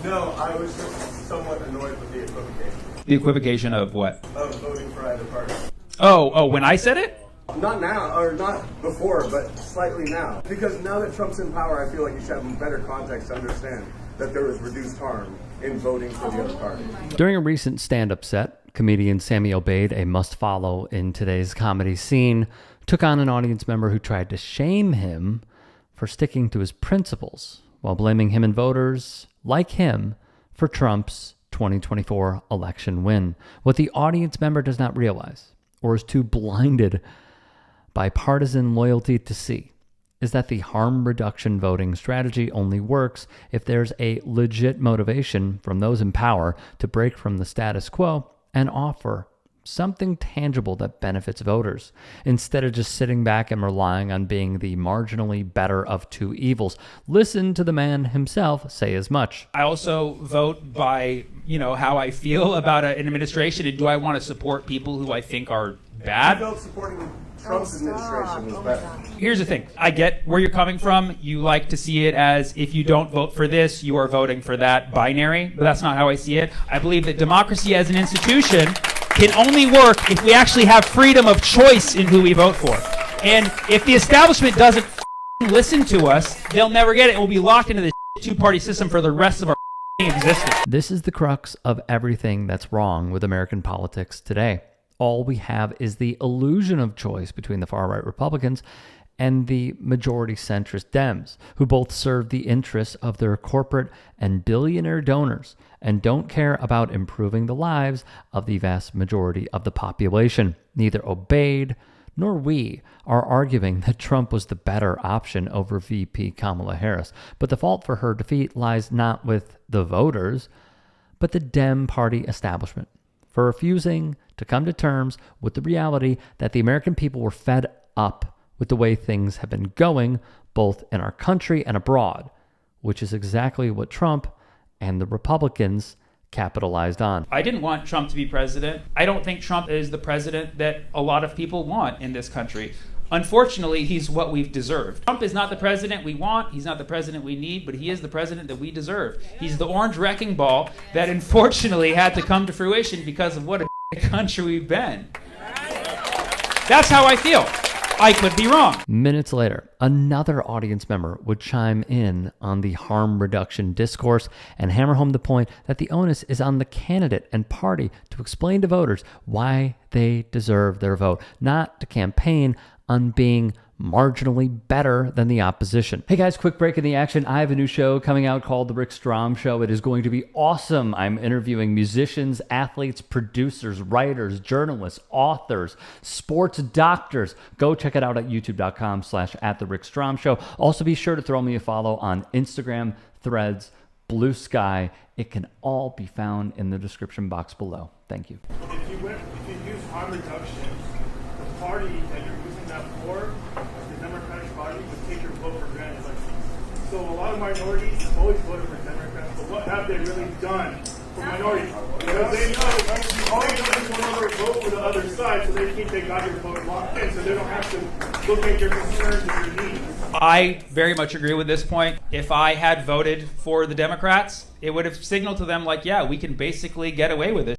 No, I was just somewhat annoyed with the equivocation. The equivocation of what? Of voting for either party. Oh, when I said it? Not now, or not before, but slightly now. Because now that Trump's in power, I feel like you should have better context to understand that there was reduced harm in voting for the other party. During a recent stand-up set, comedian Sammy Obeid, a must-follow in today's comedy scene, took on an audience member who tried to shame him for sticking to his principles while blaming him and voters like him for Trump's 2024 election win. What the audience member does not realize, or is too blinded by partisan loyalty to see, is that the harm reduction voting strategy only works if there's a legit motivation from those in power to break from the status quo and offer something tangible that benefits voters, instead of just sitting back and relying on being the marginally better of two evils. Listen to the man himself say as much. I also vote by, how I feel about an administration, and do I want to support people who I think are bad? I felt supporting Trump's administration was better. Here's the thing. I get where you're coming from. You like to see it as if you don't vote for this, you are voting for that binary, but that's not how I see it. I believe that democracy as an institution can only work if we actually have freedom of choice in who we vote for. And if the establishment doesn't listen to us, they'll never get it. We'll be locked into this two-party system for the rest of our existence. This is the crux of everything that's wrong with American politics today. All we have is the illusion of choice between the far-right Republicans and the majority centrist Dems, who both serve the interests of their corporate and billionaire donors and don't care about improving the lives of the vast majority of the population. Neither Obeid nor we are arguing that Trump was the better option over VP Kamala Harris, but the fault for her defeat lies not with the voters, but the Dem party establishment for refusing to come to terms with the reality that the American people were fed up with the way things have been going, both in our country and abroad, which is exactly what Trump and the Republicans capitalized on. I didn't want Trump to be president. I don't think Trump is the president that a lot of people want in this country. Unfortunately, he's what we've deserved. Trump is not the president we want. He's not the president we need, but he is the president that we deserve. He's the orange wrecking ball that unfortunately had to come to fruition because of what a country we've been. That's how I feel. I could be wrong. Minutes later, another audience member would chime in on the harm reduction discourse and hammer home the point that the onus is on the candidate and party to explain to voters why they deserve their vote, not to campaign on being marginally better than the opposition. Hey guys, quick break in the action. I have a new show coming out called The Strom Show. It is going to be awesome. I'm interviewing musicians, athletes, producers, writers, journalists, authors, sports doctors. Go check it out at youtube.com/@TheRickStrom Show. Also be sure to throw me a follow on Instagram, Threads, Blue Sky. It can all be found in the description box below. Thank you. If you use harm reduction, the party that you're using that for, the Democratic Party, would take your vote for granted. So a lot of minorities have always voted for Democrats, but what have they really done for minorities? Because they know all they do is want to vote for the other side, so they think they got your vote locked in, so they don't have to look at your concerns and your needs. I very much agree with this point. If I had voted for the Democrats, it would have signaled to them like, yeah, we can basically get away with it.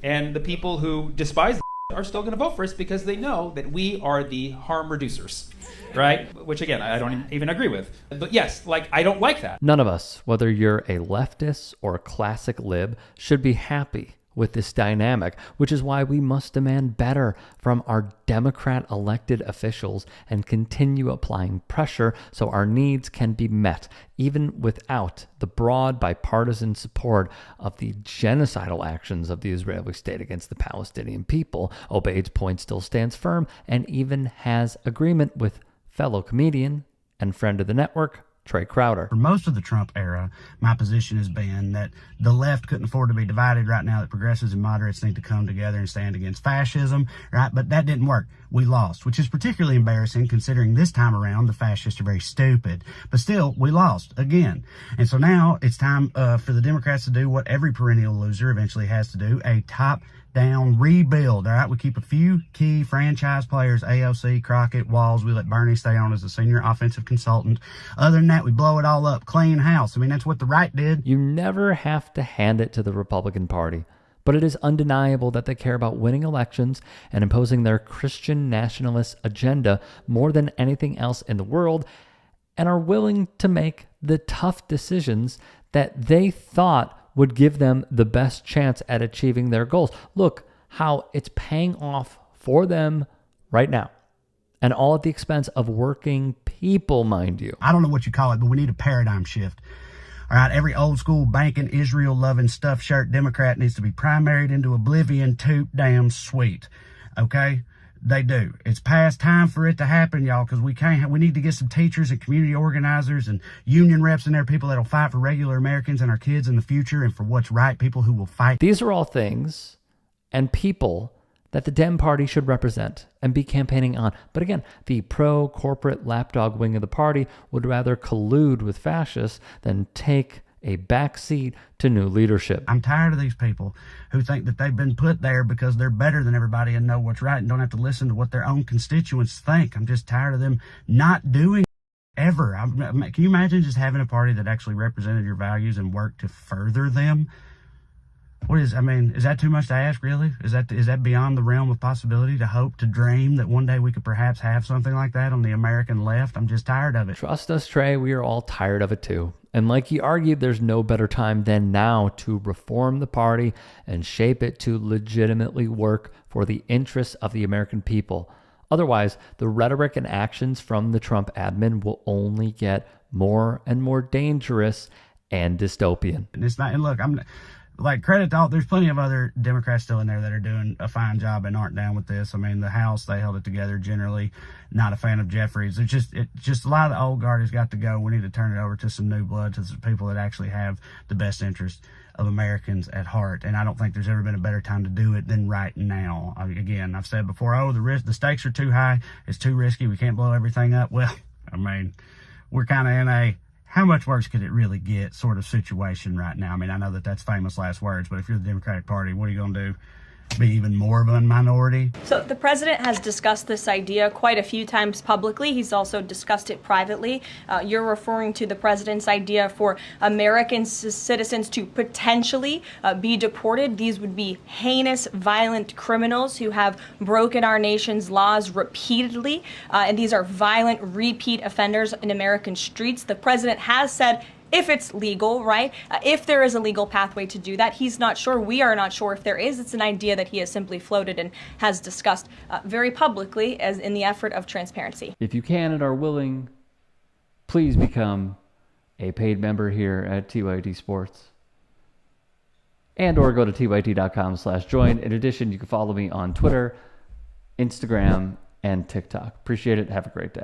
And the people who despise are still going to vote for us because they know that we are the harm reducers, right? Which again, I don't even agree with. But yes, I don't like that. None of us, whether you're a leftist or a classic lib, should be happy with this dynamic, which is why we must demand better from our Democrat elected officials and continue applying pressure so our needs can be met, even without the broad bipartisan support of the genocidal actions of the Israeli state against the Palestinian people. Obeid's point still stands firm and even has agreement with fellow comedian and friend of the network, Trey Crowder. For most of the Trump era, my position has been that the left couldn't afford to be divided right now, that progressives and moderates need to come together and stand against fascism, right? But that didn't work. We lost, which is particularly embarrassing considering this time around the fascists are very stupid. But still, we lost again. And so now it's time for the Democrats to do what every perennial loser eventually has to do, a top down, rebuild. All right, we keep a few key franchise players, AOC, Crockett, Walls. We let Bernie stay on as a senior offensive consultant. Other than that, we blow it all up, clean house. I mean, that's what the right did. You never have to hand it to the Republican Party, but it is undeniable that they care about winning elections and imposing their Christian nationalist agenda more than anything else in the world, and are willing to make the tough decisions that they thought would give them the best chance at achieving their goals. Look how it's paying off for them right now, and all at the expense of working people, mind you. I don't know what you call it, but we need a paradigm shift. All right, every old school banking, Israel-loving, stuffed shirt Democrat needs to be primaried into oblivion too damn sweet. Okay? They do. It's past time for it to happen, y'all, because we need to get some teachers and community organizers and union reps in there, people that'll fight for regular Americans and our kids in the future and for what's right, people who will fight. These are all things and people that the Dem Party should represent and be campaigning on. But again, the pro-corporate lapdog wing of the party would rather collude with fascists than take a backseat to new leadership. I'm tired of these people who think that they've been put there because they're better than everybody and know what's right and don't have to listen to what their own constituents think. I'm just tired of them not doing ever. Can you imagine just having a party that actually represented your values and worked to further them? Is that too much to ask, really? Is that beyond the realm of possibility to hope, to dream that one day we could perhaps have something like that on the American left? I'm just tired of it. Trust us, Trey, we are all tired of it too. And like he argued, there's no better time than now to reform the party and shape it to legitimately work for the interests of the American people. Otherwise, the rhetoric and actions from the Trump admin will only get more and more dangerous and dystopian. And it's not, and look, credit to all, there's plenty of other Democrats still in there that are doing a fine job and aren't down with this. I mean, the House, they held it together generally. Not a fan of Jeffries. It's just a lot of the old guard has got to go. We need to turn it over to some new blood, to some people that actually have the best interest of Americans at heart. And I don't think there's ever been a better time to do it than right now. Again, I've said before, the stakes are too high. It's too risky. We can't blow everything up. Well, I mean, we're kind of in a how much worse could it really get sort of situation right now. I mean, I know that that's famous last words, but if you're the Democratic Party, what are you going to do? Be even more of a minority? So the president has discussed this idea quite a few times publicly. He's also discussed it privately. You're referring to the president's idea for American citizens to potentially be deported. These would be heinous, violent criminals who have broken our nation's laws repeatedly. And these are violent, repeat offenders in American streets. The president has said, if it's legal, right? If there is a legal pathway to do that, he's not sure. We are not sure if there is. It's an idea that he has simply floated and has discussed very publicly as in the effort of transparency. If you can and are willing, please become a paid member here at TYT Sports. And or go to tyt.com/join. In addition, you can follow me on Twitter, Instagram, and TikTok. Appreciate it. Have a great day.